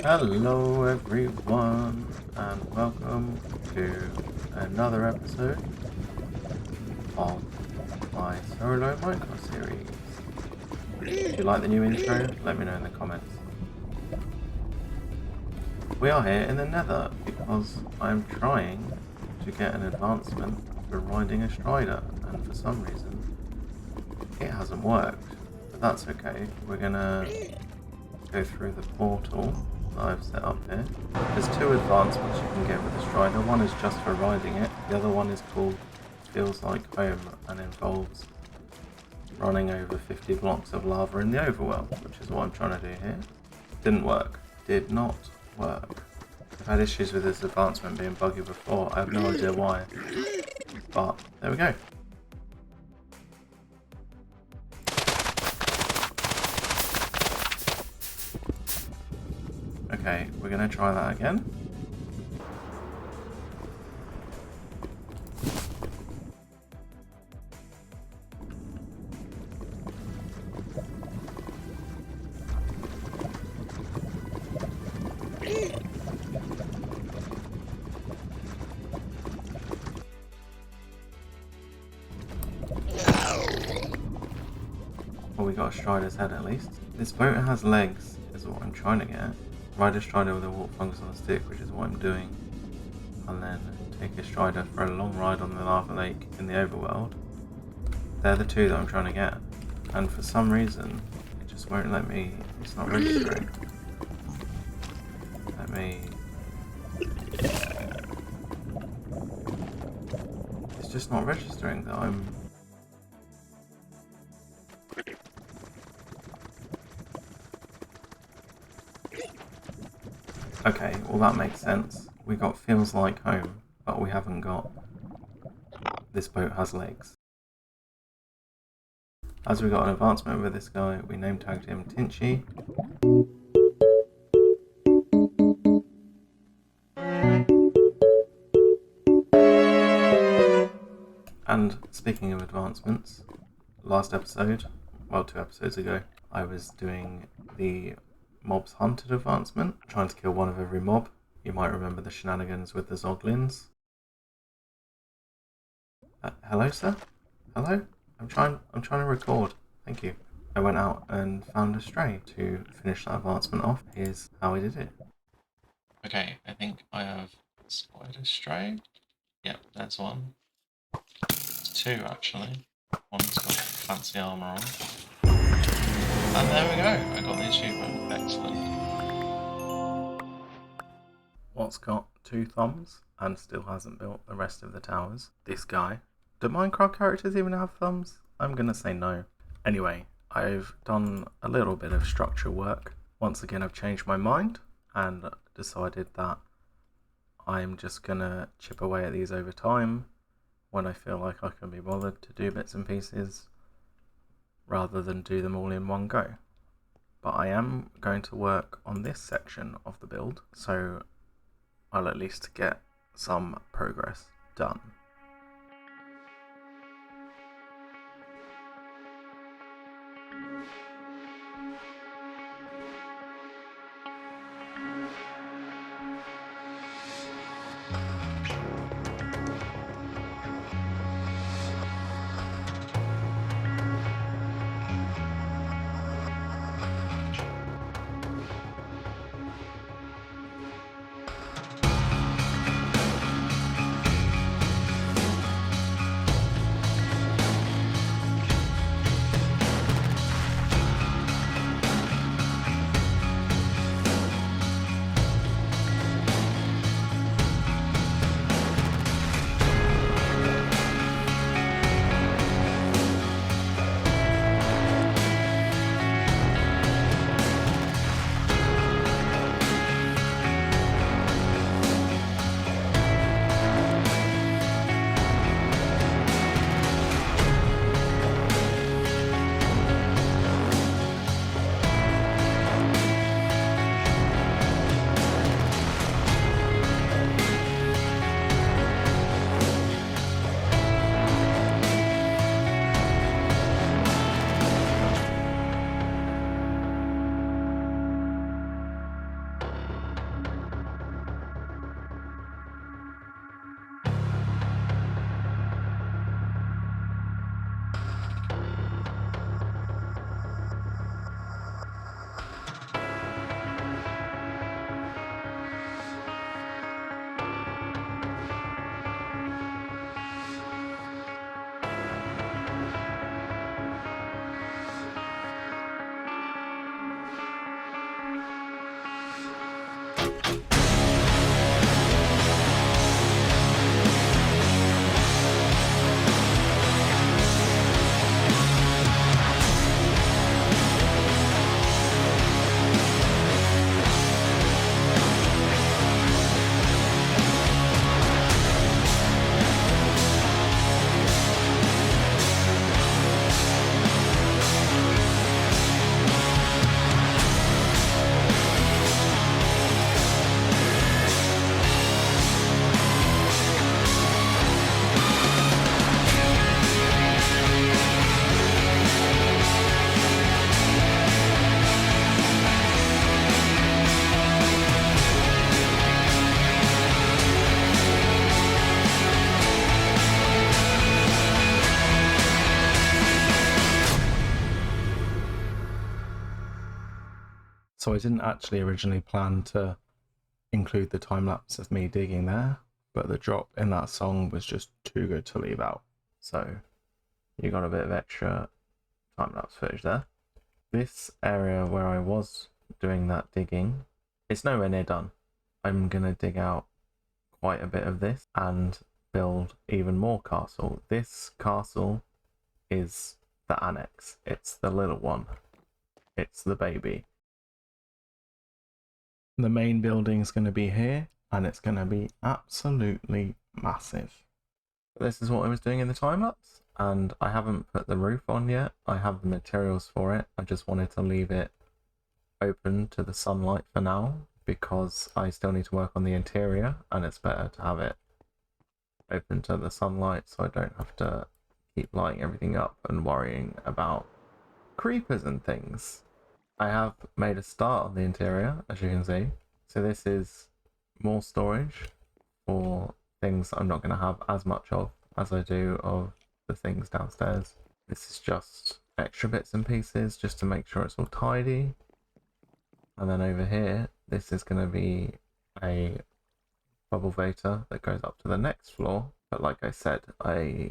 Hello everyone and welcome to another episode of my solo Minecraft series. Do you like the new intro? Let me know in the comments. We are here in the Nether because I'm trying to get an advancement for riding a strider, and for some reason it hasn't worked, but that's okay. We're gonna go through the portal that I've set up here. There's two advancements you can get with the strider. One is just for riding it, the other one is called Feels Like Home and involves running over 50 blocks of lava in the overworld, which is what I'm trying to do here. Didn't work. Did not work. I've had issues with this advancement being buggy before. I have no idea why, but there we go. Okay, we're going to try that again. Well, we got a strider's head at least. This boat has legs, is what I'm trying to get. Ride a strider with a warp fungus on a stick, which is what I'm doing. And then take a strider for a long ride on the lava lake in the overworld. They're the two that I'm trying to get. And for some reason, it just won't let me, it's not registering. Let me... It's just not registering that I'm... Okay, well that makes sense. We got Feels Like Home, but we haven't got This Boat Has Legs. As we got an advancement with this guy, we name tagged him Vinci. And speaking of advancements, last episode, well 2 episodes ago, I was doing the Mobs Hunted advancement, trying to kill one of every mob. You might remember the shenanigans with the Zoglins. Hello, sir? Hello? I'm trying to record. Thank you. I went out and found a stray to finish that advancement off. Here's how I did it. Okay, I think I have spotted a stray. Yep, there's one. There's 2 actually. One's got fancy armour on. And there we go, I got the achievement. Excellent. What's got 2 thumbs and still hasn't built the rest of the towers? This guy. Do Minecraft characters even have thumbs? I'm gonna say no. Anyway, I've done a little bit of structure work. Once again, I've changed my mind and decided that I'm just gonna chip away at these over time when I feel like I can be bothered to do bits and pieces rather than do them all in one go. But I am going to work on this section of the build, so I'll at least get some progress done. So I didn't actually originally plan to include the time lapse of me digging there, but the drop in that song was just too good to leave out. So you got a bit of extra time lapse footage there. This area where I was doing that digging, it's nowhere near done. I'm gonna dig out quite a bit of this and build even more castle. This castle is the annex. It's the little one. It's the baby. The main building's going to be here, and it's going to be absolutely massive. This is what I was doing in the time lapse, and I haven't put the roof on yet. I have the materials for it. I just wanted to leave it open to the sunlight for now, because I still need to work on the interior, and it's better to have it open to the sunlight so I don't have to keep lighting everything up and worrying about creepers and things. I have made a start on the interior, as you can see. So this is more storage for things I'm not going to have as much of as I do of the things downstairs. This is just extra bits and pieces just to make sure it's all tidy. And then over here, this is going to be a bubble vator that goes up to the next floor. But like I said, I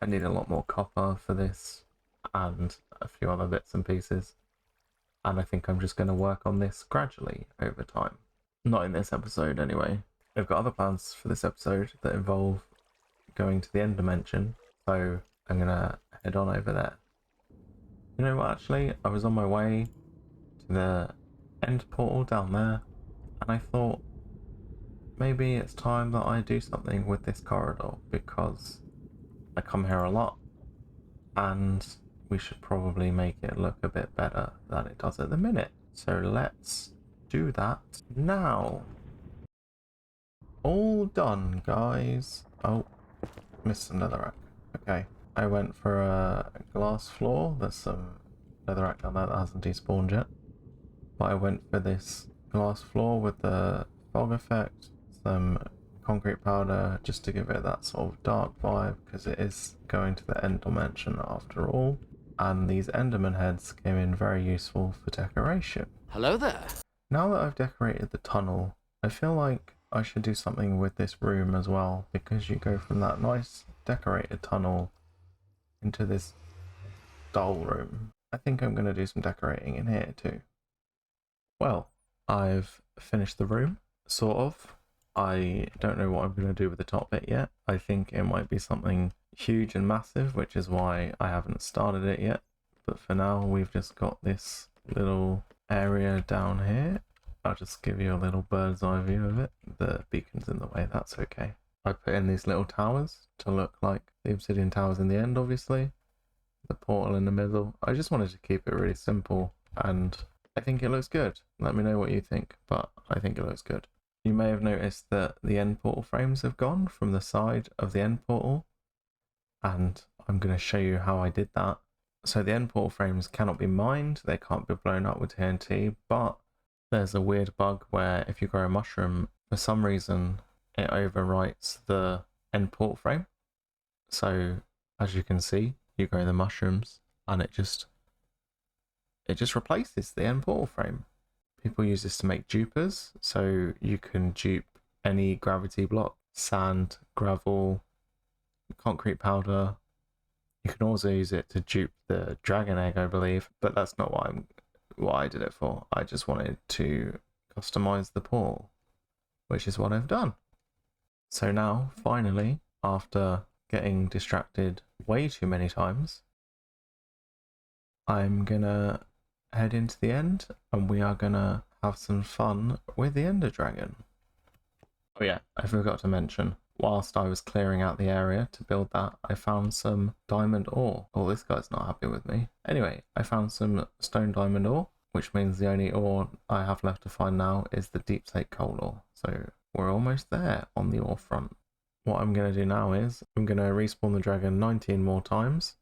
need a lot more copper for this and a few other bits and pieces. And I think I'm just going to work on this gradually over time. Not in this episode anyway. I've got other plans for this episode that involve going to the end dimension, so I'm going to head on over there. You know what, actually, I was on my way to the end portal down there, and I thought maybe it's time that I do something with this corridor, because I come here a lot, and we should probably make it look a bit better than it does at the minute. So let's do that now. All done, guys. Oh, missed another rack. Okay, I went for a glass floor. There's some netherrack down there that hasn't despawned yet. But I went for this glass floor with the fog effect, some concrete powder, just to give it that sort of dark vibe, because it is going to the end dimension after all. And these Enderman heads came in very useful for decoration. Hello there. Now that I've decorated the tunnel, I feel like I should do something with this room as well, because you go from that nice decorated tunnel into this dull room. I think I'm going to do some decorating in here too. Well, I've finished the room, sort of. I don't know what I'm going to do with the top bit yet. I think it might be something huge and massive, which is why I haven't started it yet. But for now, we've just got this little area down here. I'll just give you a little bird's eye view of it. The beacon's in the way, that's okay. I put in these little towers to look like the obsidian towers in the end, obviously. The portal in the middle. I just wanted to keep it really simple, and I think it looks good. Let me know what you think, but I think it looks good. You may have noticed that the end portal frames have gone from the side of the end portal, and I'm going to show you how I did that. So the end portal frames cannot be mined, they can't be blown up with TNT, but there's a weird bug where if you grow a mushroom, for some reason it overwrites the end portal frame. So as you can see, you grow the mushrooms and it just replaces the end portal frame. People use this to make dupers, so you can dupe any gravity block, sand, gravel, concrete powder. You can also use it to dupe the dragon egg, I believe, but that's not what I did it for. I just wanted to customize the portal, which is what I've done. So now, finally, after getting distracted way too many times, I'm gonna head into the end, and we are gonna have some fun with the Ender Dragon. Oh yeah, I forgot to mention, whilst I was clearing out the area to build that, I found some diamond ore. Oh, this guy's not happy with me. Anyway, I found some stone diamond ore, which means the only ore I have left to find now is the deep slate coal ore. So we're almost there on the ore front. What I'm going to do now is I'm going to respawn the dragon 19 more times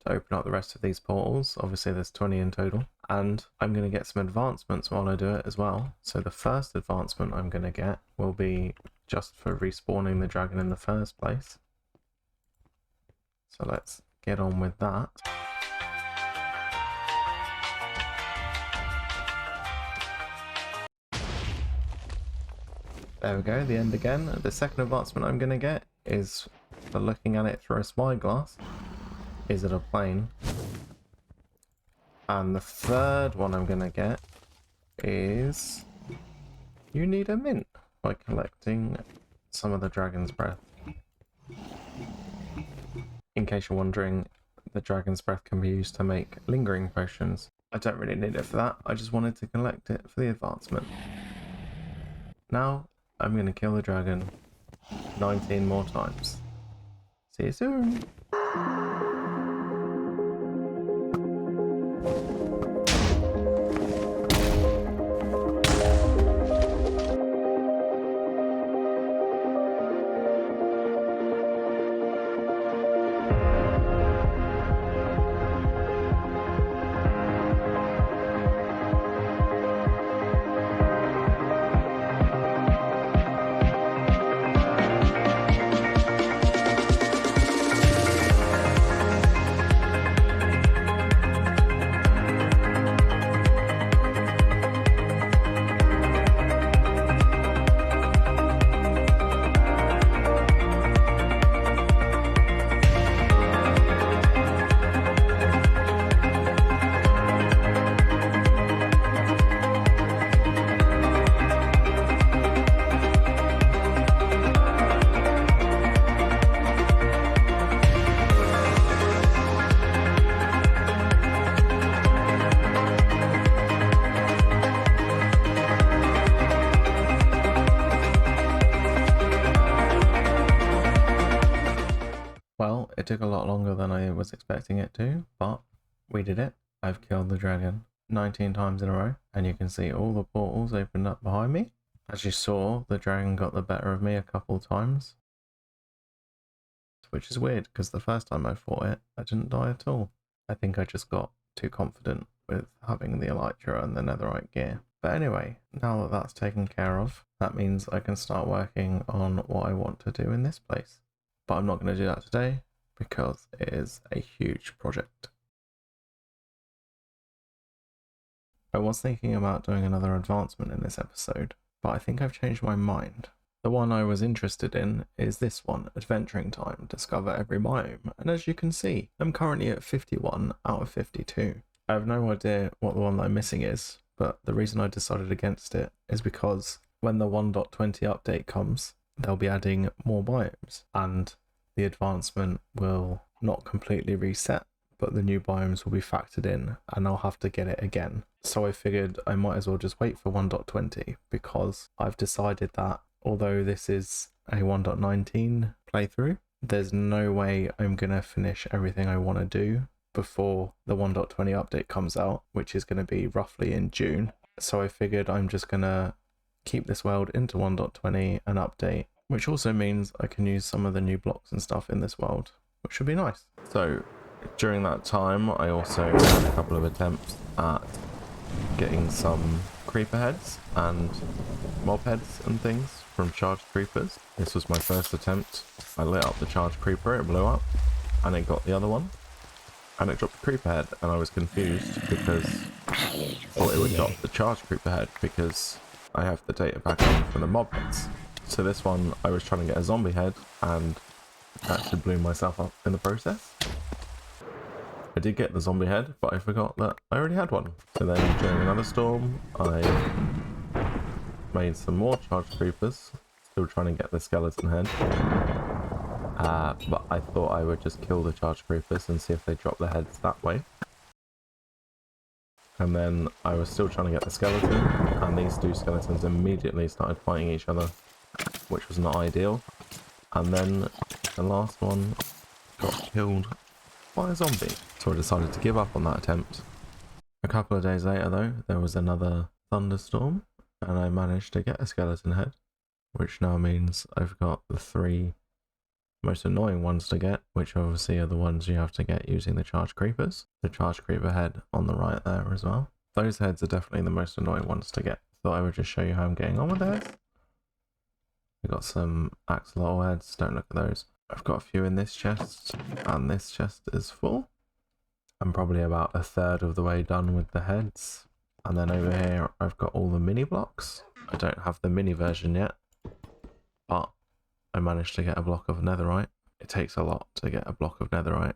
to open up the rest of these portals. Obviously there's 20 in total, and I'm going to get some advancements while I do it as well. So the first advancement I'm going to get will be just for respawning the dragon in the first place. So let's get on with that. There we go, the end again. The second advancement I'm going to get is for looking at it through a spyglass. Is it a plane? And the third one I'm going to get is you need a mint by collecting some of the dragon's breath. In case you're wondering, the dragon's breath can be used to make lingering potions. I don't really need it for that, I just wanted to collect it for the advancement. Now, I'm going to kill the dragon 19 more times. See you soon! Well, it took a lot longer than I was expecting it to, but we did it. I've killed the dragon 19 times in a row, and you can see all the portals opened up behind me. As you saw, the dragon got the better of me a couple times, which is weird because the first time I fought it, I didn't die at all. I think I just got too confident with having the elytra and the netherite gear. But anyway, now that that's taken care of, that means I can start working on what I want to do in this place. But I'm not going to do that today because it is a huge project. I was thinking about doing another advancement in this episode, but I think I've changed my mind. The one I was interested in is this one, Adventuring Time, Discover Every Biome, and as you can see, I'm currently at 51 out of 52. I have no idea what the one that I'm missing is, but the reason I decided against it is because when the 1.20 update comes, they'll be adding more biomes, and the advancement will not completely reset, but the new biomes will be factored in, and I'll have to get it again. So I figured I might as well just wait for 1.20, because I've decided that although this is a 1.19 playthrough, there's no way I'm going to finish everything I want to do before the 1.20 update comes out, which is going to be roughly in June. So I figured I'm just going to keep this world into 1.20 and update, which also means I can use some of the new blocks and stuff in this world, which should be nice. So during that time, I also had a couple of attempts at getting some creeper heads and mob heads and things from charged creepers. This was my first attempt. I lit up the charged creeper, it blew up, and it got the other one, and it dropped the creeper head, and I was confused because I thought it would drop the charged creeper head because I have the data back on from the mob heads. So this one, I was trying to get a zombie head and actually blew myself up in the process. I did get the zombie head, but I forgot that I already had one. So then during another storm, I made some more charged creepers, still trying to get the skeleton head. But I thought I would just kill the charged creepers and see if they drop the heads that way. And then I was still trying to get the skeleton, and these two skeletons immediately started fighting each other, which was not ideal. And then the last one got killed by a zombie, so I decided to give up on that attempt. A couple of days later though, there was another thunderstorm, and I managed to get a skeleton head, which now means I've got the 3 most annoying ones to get, which obviously are the ones you have to get using the charged creepers. The charged creeper head on the right there as well. Those heads are definitely the most annoying ones to get. Thought I would just show you how I'm getting on with the heads. We've got some axolotl heads, don't look at those. I've got a few in this chest, and this chest is full. I'm probably about a third of the way done with the heads. And then over here, I've got all the mini blocks. I don't have the mini version yet, but I managed to get a block of netherite. It takes a lot to get a block of netherite.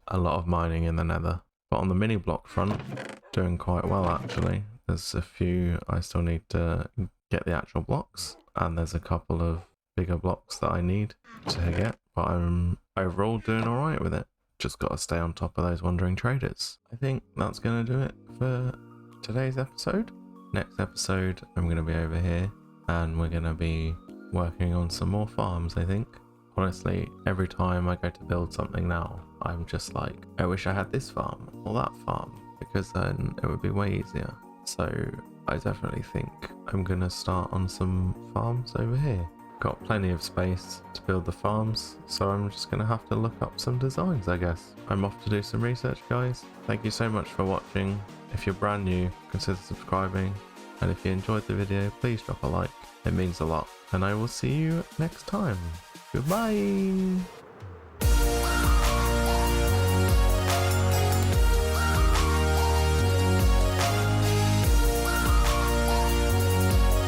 A lot of mining in the nether, but on the mini block front, doing quite well actually. There's a few I still need to get the actual blocks, and there's a couple of bigger blocks that I need to get, but I'm overall doing alright with it. Just got to stay on top of those wandering traders. I think that's going to do it for today's episode. Next episode, I'm going to be over here, and we're going to be working on some more farms, I think. Honestly, every time I go to build something now, I'm just like, I wish I had this farm or that farm, because then it would be way easier. So I definitely think I'm gonna start on some farms over here. Got plenty of space to build the farms, so I'm just gonna have to look up some designs, I guess. I'm off to do some research, guys. Thank you so much for watching. If you're brand new, consider subscribing. And if you enjoyed the video, please drop a like. It means a lot. And I will see you next time. Goodbye!